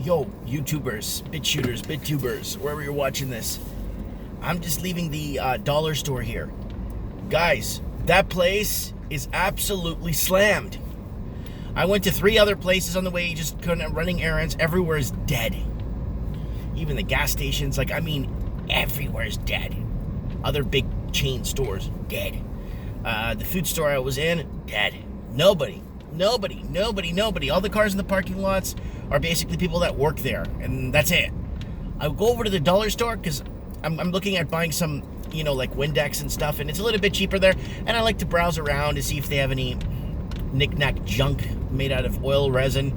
Yo, YouTubers, BitShooters, BitTubers, wherever you're watching this. I'm just leaving the dollar store here. Guys, that place is absolutely slammed. I went to 3 other places on the way, just kind of running errands. Everywhere is dead. Even the gas stations, everywhere is dead. Other big chain stores, dead. The food store I was in, dead. Nobody. All the cars in the parking lots are basically people that work there, and that's it. I go over to the dollar store because I'm looking at buying some, like Windex and stuff, and it's a little bit cheaper there, and I like to browse around to see if they have any knick-knack junk made out of oil resin,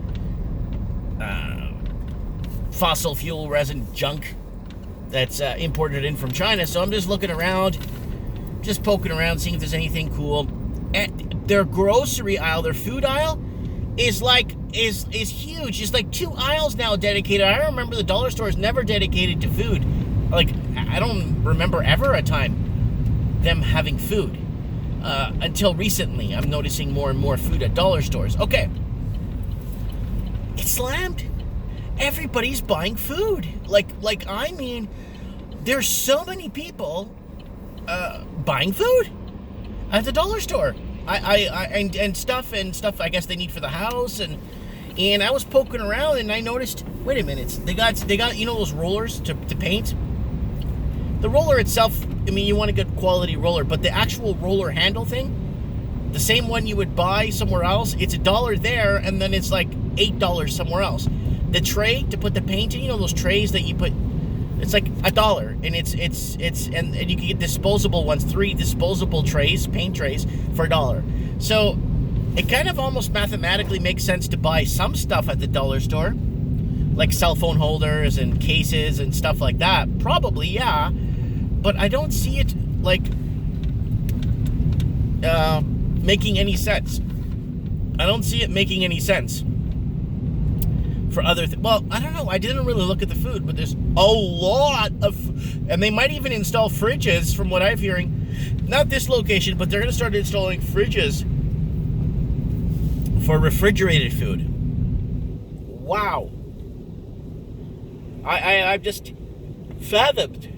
fossil fuel resin junk that's imported in from China. So I'm just looking around, just poking around, seeing if there's anything cool. And their grocery aisle, their food aisle, is huge. It's like 2 aisles now dedicated. I remember the dollar store is never dedicated to food. I don't remember ever a time them having food. Until recently, I'm noticing more and more food at dollar stores. Okay. It's slammed. Everybody's buying food. There's so many people buying food at the dollar store. And stuff I guess they need for the house, and I was poking around and I noticed, wait a minute, they got those rollers to paint. The roller itself, you want a good quality roller, but the actual roller handle thing, the same one you would buy somewhere else, it's $1 there, and then it's like $8 somewhere else. The tray to put the paint in, those trays that you put, it's like $1, and and you can get disposable ones, 3 disposable trays, paint trays, for $1. So it kind of almost mathematically makes sense to buy some stuff at the dollar store, like cell phone holders and cases and stuff like that. Probably, yeah, but I don't see it making any sense. I don't see it making any sense for other well, I don't know. I didn't really look at the food, but there's a lot of, and they might even install fridges from what I'm hearing. Not this location, but they're going to start installing fridges for refrigerated food. Wow. I've just fathomed.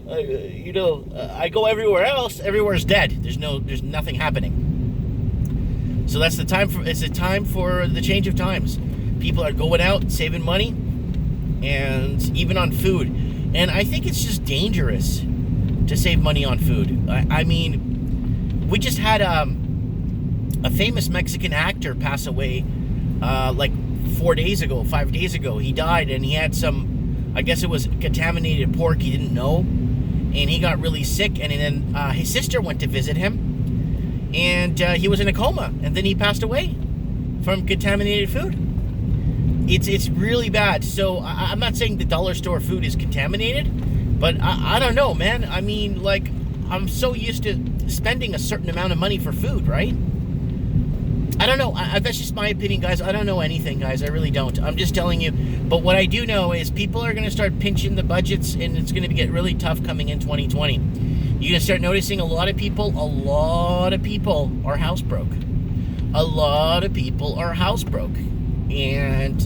I go everywhere else. Everywhere's dead. There's nothing happening. So it's a time for the change of times. People are going out, saving money, and even on food. And I think it's just dangerous to save money on food. We just had a famous Mexican actor pass away 5 days ago. He died, and he had some, I guess it was contaminated pork, he didn't know, and he got really sick, and then his sister went to visit him, and he was in a coma, and then he passed away from contaminated food. It's really bad. So I'm not saying the dollar store food is contaminated, but I don't know, man. I'm so used to spending a certain amount of money for food, right? I don't know. That's just my opinion, guys. I don't know anything, guys. I really don't. I'm just telling you. But what I do know is people are going to start pinching the budgets, and it's going to get really tough coming in 2020. You're going to start noticing a lot of people are housebroke. A lot of people are housebroke. And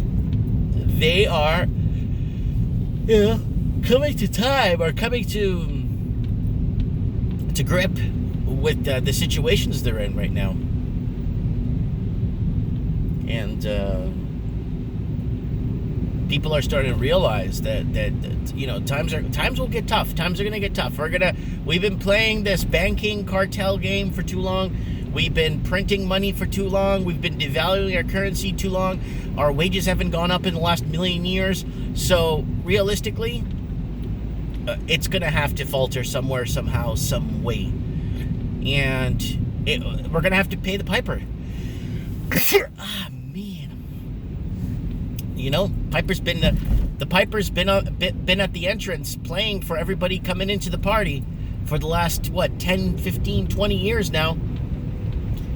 they are, coming to grip with the situations they're in right now. And people are starting to realize that times will get tough. Times are going to get tough. We've been playing this banking cartel game for too long. We've been printing money for too long. We've been devaluing our currency too long. Our wages haven't gone up in the last million years. So realistically, it's going to have to falter somewhere, somehow, some way. And we're going to have to pay the piper. Man. Piper's been been at the entrance playing for everybody coming into the party for the last, 10, 15, 20 years now.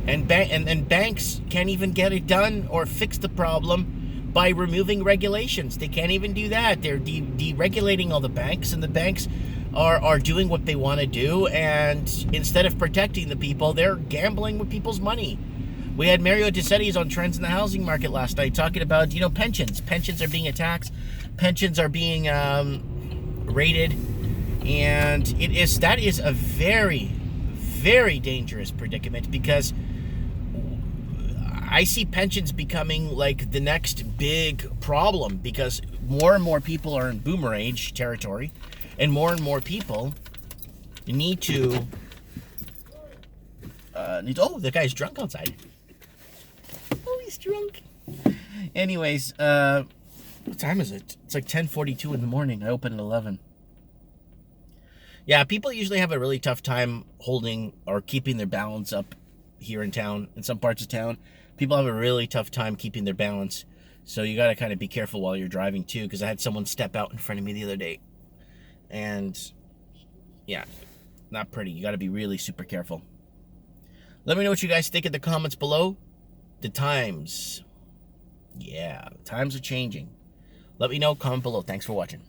And banks can't even get it done or fix the problem by removing regulations. They can't even do that. They're deregulating all the banks, and the banks are doing what they want to do. And instead of protecting the people, they're gambling with people's money. We had Mario DeSettis on Trends in the Housing Market last night talking about, pensions. Pensions are being attacked. Pensions are being raided. And that is a very, very dangerous predicament, because I see pensions becoming like the next big problem, because more and more people are in boomer age territory, and more people need to oh, the guy's drunk outside. Oh, he's drunk. Anyways, what time is it? It's like 10:42 in the morning. I open at 11. Yeah, people usually have a really tough time holding or keeping their balance up here in town. In some parts of town, people have a really tough time keeping their balance. So you got to kind of be careful while you're driving too, because I had someone step out in front of me the other day. And yeah, not pretty. You got to be really super careful. Let me know what you guys think in the comments below. The times. Yeah, times are changing. Let me know, comment below. Thanks for watching.